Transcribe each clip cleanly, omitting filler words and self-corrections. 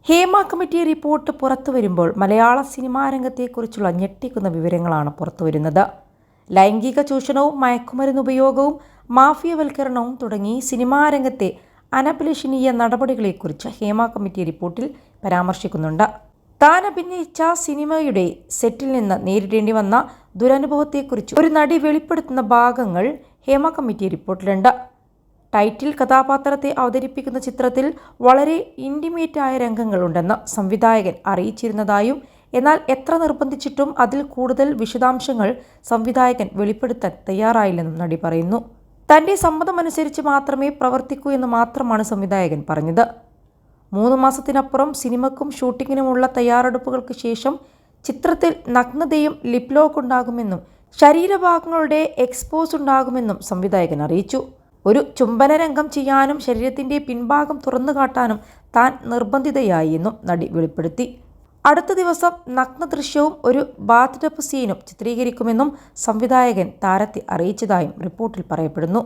Hema committee report പുറത്തുവരുമ്പോൾ മലയാള cinema രംഗത്തെക്കുറിച്ചുള്ള ഞെട്ടിക്കുന്ന വിവരങ്ങളാണ് പുറത്തുവരുന്നത്. ലൈംഗിക ചൂഷണവും മയക്കുമരുന്ന് ഉപയോഗവും മാഫിയവൽക്കരണവും തുടങ്ങി സിനിമാ രംഗത്തെ അനഭിലഷണീയ നടപടികളെക്കുറിച്ച് ഹേമ കമ്മിറ്റി റിപ്പോർട്ടിൽ പരാമർശിക്കുന്നുണ്ട്. താൻ അഭിനയിച്ച സിനിമയുടെ സെറ്റിൽ നിന്ന് നേരിടേണ്ടി വന്ന ദുരനുഭവത്തെക്കുറിച്ച് ഒരു നടി വെളിപ്പെടുത്തുന്ന ഭാഗങ്ങൾ ഹേമ കമ്മിറ്റി റിപ്പോർട്ടിലുണ്ട്. ടൈറ്റിൽ കഥാപാത്രത്തെ അവതരിപ്പിക്കുന്ന ചിത്രത്തിൽ വളരെ ഇൻറ്റിമേറ്റായ രംഗങ്ങളുണ്ടെന്ന് സംവിധായകൻ അറിയിച്ചിരുന്നതായും എന്നാൽ എത്ര നിർബന്ധിച്ചിട്ടും അതിൽ കൂടുതൽ വിശദാംശങ്ങൾ സംവിധായകൻ വെളിപ്പെടുത്താൻ തയ്യാറായില്ലെന്നും നടി പറയുന്നു. തൻ്റെ സമ്മതമനുസരിച്ച് മാത്രമേ പ്രവർത്തിക്കൂ എന്ന് മാത്രമാണ് സംവിധായകൻ പറഞ്ഞത്. 3 മാസത്തിനപ്പുറം സിനിമയ്ക്കും ഷൂട്ടിങ്ങിനുമുള്ള തയ്യാറെടുപ്പുകൾക്ക് ശേഷം ചിത്രത്തിൽ നഗ്നതയും ലിപ് ലോക്ക് ഉണ്ടാകുമെന്നും ശരീരഭാഗങ്ങളുടെ എക്സ്പോസ് ഉണ്ടാകുമെന്നും സംവിധായകൻ അറിയിച്ചു. ഒരു ചുംബന രംഗം ചെയ്യാനും ശരീരത്തിൻ്റെ പിൻഭാഗം തുറന്നു കാട്ടാനും താൻ നിർബന്ധിതയായി എന്നും നടി വെളിപ്പെടുത്തി. അടുത്ത ദിവസം നഗ്ന ദൃശ്യവും ഒരു ബാത്ത് ടബ് സീനും ചിത്രീകരിക്കുമെന്നും സംവിധായകൻ താരത്തെ അറിയിച്ചതായും റിപ്പോർട്ടിൽ പറയപ്പെടുന്നു.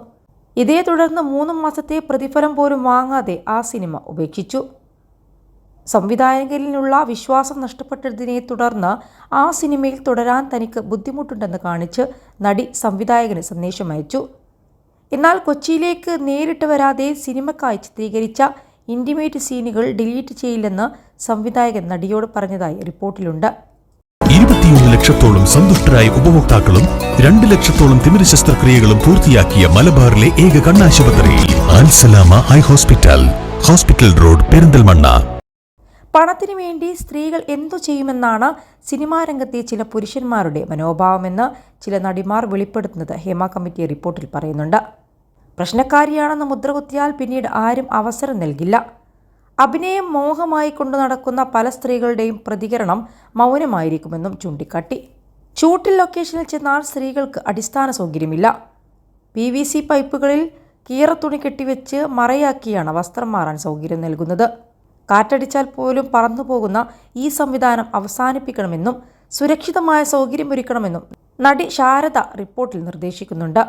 ഇതേ തുടർന്ന് 3 മാസത്തെ പ്രതിഫലം പോലും വാങ്ങാതെ ആ സിനിമ ഉപേക്ഷിച്ചു. സംവിധായകനിലുള്ള വിശ്വാസം നഷ്ടപ്പെട്ടതിനെ തുടർന്ന് ആ സിനിമയിൽ തുടരാൻ തനിക്ക് ബുദ്ധിമുട്ടുണ്ടെന്ന് കാണിച്ച് നടി സംവിധായകന് സന്ദേശം അയച്ചു. എന്നാൽ കൊച്ചിയിലേക്ക് നേരിട്ട് വരാതെ സിനിമയ്ക്കായി ചിത്രീകരിച്ച ഇൻറ്റിമേറ്റ് സീനുകൾ ഡിലീറ്റ് ചെയ്യില്ലെന്ന് സംവിധായകൻ നടിയോട് പറഞ്ഞതായി റിപ്പോർട്ടിലുണ്ട്. 21 ലക്ഷത്തോളം സന്തുഷ്ടരായ ഉപഭോക്താക്കളും 2 ലക്ഷത്തോളം തിമിര ശസ്ത്രക്രിയകളും പൂർത്തിയാക്കിയ മലബാറിലെ ഏക കണ്ണാശുപത്രി Al Salama eye hospital, hospital road, Perinthalmanna. പണത്തിനു വേണ്ടി സ്ത്രീകൾ എന്തു ചെയ്യുമെന്നാണ് സിനിമാ രംഗത്തെ ചില പുരുഷന്മാരുടെ മനോഭാവമെന്ന് ചില നടിമാർ വെളിപ്പെടുത്തുന്നത് ഹേമ കമ്മിറ്റി റിപ്പോർട്ടിൽ പറയുന്നുണ്ട്. പ്രശ്നക്കാരിയാണെന്ന് മുദ്രകുത്തിയാൽ പിന്നീട് ആരും അവസരം നൽകില്ല. അഭിനയം മോഹമായി കൊണ്ടു നടക്കുന്ന പല സ്ത്രീകളുടെയും പ്രതികരണം മൗനമായിരിക്കുമെന്നും ചൂണ്ടിക്കാട്ടി. ഷൂട്ടിൽ ലൊക്കേഷനിൽ ചെന്നാൽ സ്ത്രീകൾക്ക് അടിസ്ഥാന സൗകര്യമില്ല. PVC പൈപ്പുകളിൽ കീറത്തുണി കെട്ടിവെച്ച് മറയാക്കിയാണ് വസ്ത്രം മാറാൻ സൗകര്യം നൽകുന്നത്. കാറ്റടിച്ചാൽ പോലും പറന്നുപോകുന്ന ഈ സംവിധാനം അവസാനിപ്പിക്കണമെന്നും സുരക്ഷിതമായ സൗകര്യമൊരുക്കണമെന്നും നടി ശാരദ റിപ്പോർട്ടിൽ നിർദ്ദേശിക്കുന്നുണ്ട്.